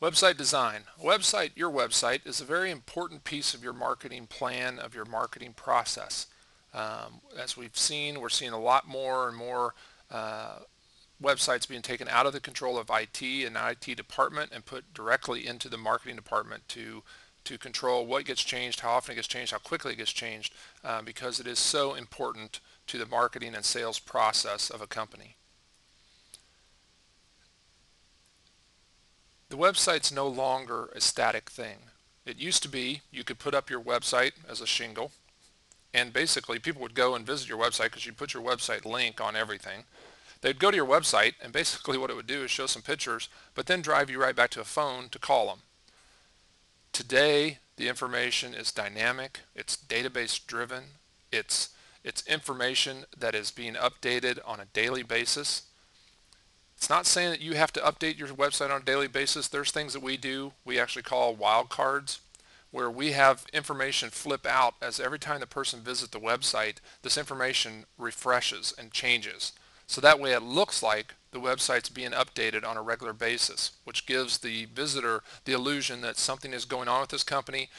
Website design. Your website is a very important piece of your marketing plan, of your marketing process. As we're seeing a lot more and more uh, websites being taken out of the control of IT and IT department and put directly into the marketing department to control what gets changed, how often it gets changed, how quickly it gets changed, because it is so important to the marketing and sales process of a company. The website's no longer a static thing. It used to be you could put up your website as a shingle, and basically people would go and visit your website because you put your website link on everything. They'd go to your website, and basically what it would do is show some pictures, but then drive you right back to a phone to call them. Today, the information is dynamic, it's database driven, it's it's information that is being updated on a daily basis. It's not saying that you have to update your website on a daily basis. There's things that we do, we actually call wildcards, where we have information flip out as every time the person visits the website, this information refreshes and changes. So that way it looks like the website's being updated on a regular basis, which gives the visitor the illusion that something is going on with this company.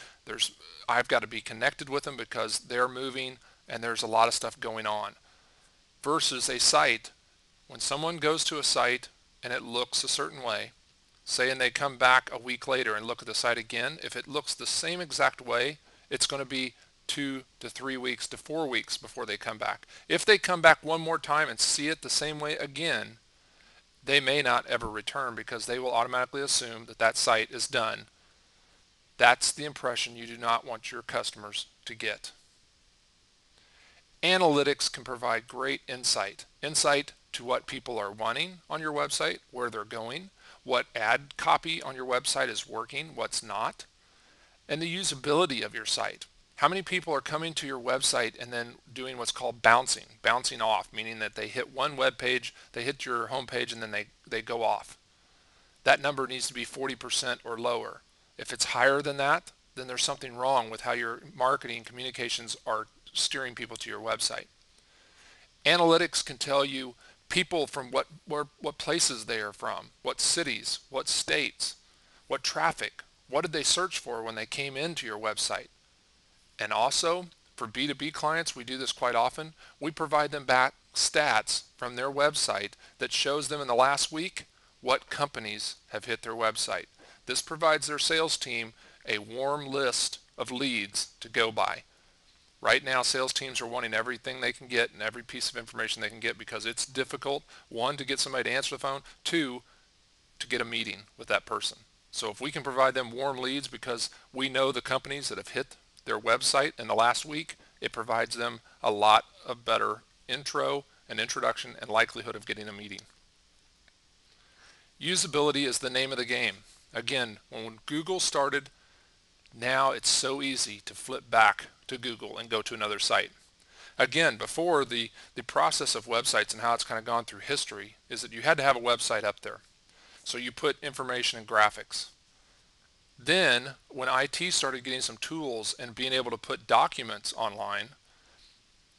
I've got to be connected with them because they're moving and there's a lot of stuff going on. Versus a site, when someone goes to a site and it looks a certain way, say, and they come back a week later and look at the site again, if it looks the same exact way, it's going to be 2 to 3 weeks to 4 weeks before they come back. If they come back one more time and see it the same way again, they may not ever return because they will automatically assume that that site is done. That's the impression you do not want your customers to get. Analytics can provide great insight to what people are wanting on your website, where they're going, what ad copy on your website is working, what's not, and the usability of your site. How many people are coming to your website and then doing what's called bouncing off, meaning that they hit one web page, they hit your home page, and then they go off. That number needs to be 40% or lower. If it's higher than that, then there's something wrong with how your marketing communications are steering people to your website. Analytics can tell you people from what places they are from, what cities, what states, what traffic, what did they search for when they came into your website. And also, for B2B clients, we do this quite often. We provide them back stats from their website that shows them in the last week what companies have hit their website. This provides their sales team a warm list of leads to go by. Right now, sales teams are wanting everything they can get and every piece of information they can get because it's difficult, one, to get somebody to answer the phone, two, to get a meeting with that person. So if we can provide them warm leads because we know the companies that have hit their website in the last week, it provides them a lot of better intro and introduction and likelihood of getting a meeting. Usability is the name of the game. Again, when Google started, now it's so easy to flip back to Google and go to another site. Again, before the process of websites and how it's kind of gone through history is that you had to have a website up there. So you put information and graphics. Then when IT started getting some tools and being able to put documents online,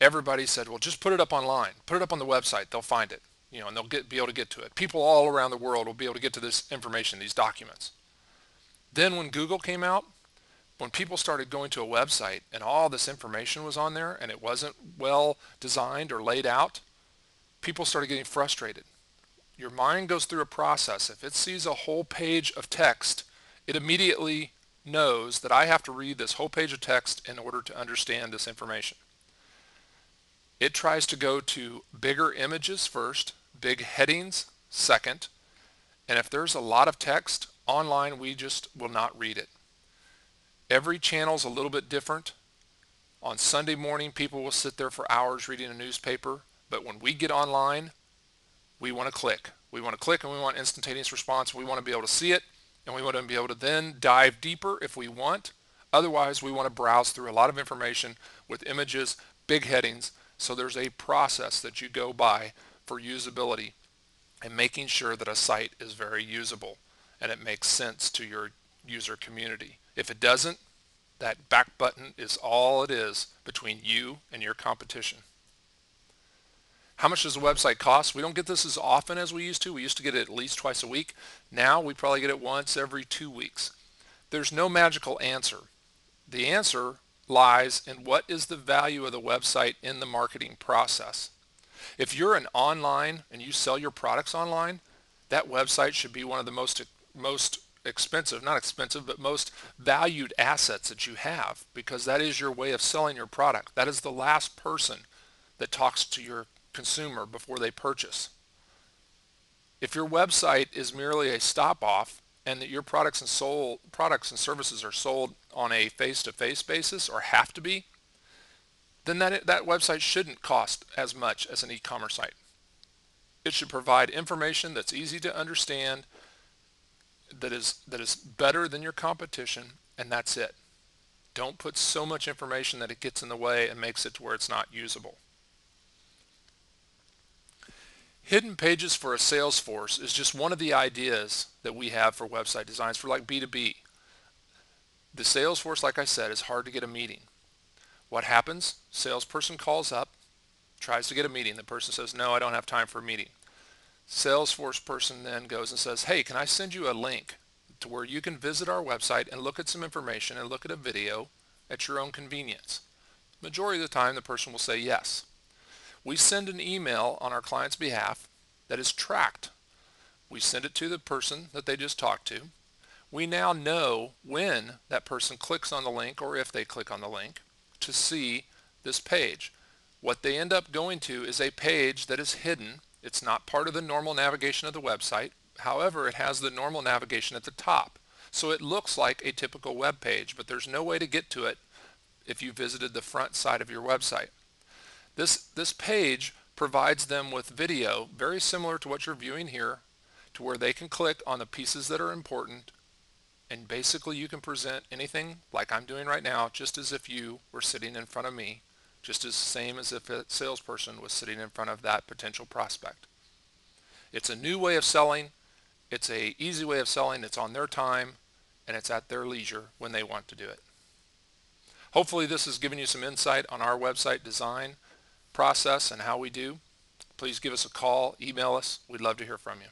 everybody said, well, just put it up online. Put it up on the website. They'll find it. And they'll be able to get to it. People all around the world will be able to get to this information, these documents. Then when Google came out, when people started going to a website and all this information was on there and it wasn't well designed or laid out, people started getting frustrated. Your mind goes through a process. If it sees a whole page of text, it immediately knows that I have to read this whole page of text in order to understand this information. It tries to go to bigger images first, big headings second, and if there's a lot of text online, we just will not read it. Every channel's a little bit different. On Sunday morning, people will sit there for hours reading a newspaper, but when we get online, we want to click. We want to click and we want instantaneous response. We want to be able to see it and we want to be able to then dive deeper if we want. Otherwise, we want to browse through a lot of information with images, big headings. So there's a process that you go by for usability and making sure that a site is very usable and it makes sense to your user community. If it doesn't, that back button is all it is between you and your competition. How much does a website cost? We don't get this as often as we used to. We used to get it at least twice a week. Now we probably get it once every 2 weeks. There's no magical answer. The answer lies in what is the value of the website in the marketing process. If you're an online and you sell your products online, that website should be one of the most expensive, not expensive, but most valued assets that you have, because that is your way of selling your product. That is the last person that talks to your consumer before they purchase. If your website is merely a stop off and that your products and services are sold on a face-to-face basis or have to be, then that website shouldn't cost as much as an e-commerce site. It should provide information that's easy to understand, that is better than your competition, and that's it. Don't put so much information that it gets in the way and makes it to where it's not usable. Hidden pages for a sales force is just one of the ideas that we have for website designs for like B2B. The sales force, like I said, is hard to get a meeting. What happens? Salesperson calls up, tries to get a meeting. The person says, no, I don't have time for a meeting. Salesforce person then goes and says, hey, can I send you a link to where you can visit our website and look at some information and look at a video at your own convenience? Majority of the time, the person will say yes. We send an email on our client's behalf that is tracked. We send it to the person that they just talked to. We now know when that person clicks on the link, or if they click on the link, to see this page. What they end up going to is a page that is hidden. It's not part of the normal navigation of the website. However, it has the normal navigation at the top. So it looks like a typical web page, but there's no way to get to it if you visited the front side of your website. This page provides them with video very similar to what you're viewing here, to where they can click on the pieces that are important, and basically you can present anything like I'm doing right now, just as if you were sitting in front of me, just as same as if a salesperson was sitting in front of that potential prospect. It's a new way of selling. It's a easy way of selling. It's on their time, and it's at their leisure when they want to do it. Hopefully this has given you some insight on our website design process and how we do. Please give us a call, email us. We'd love to hear from you.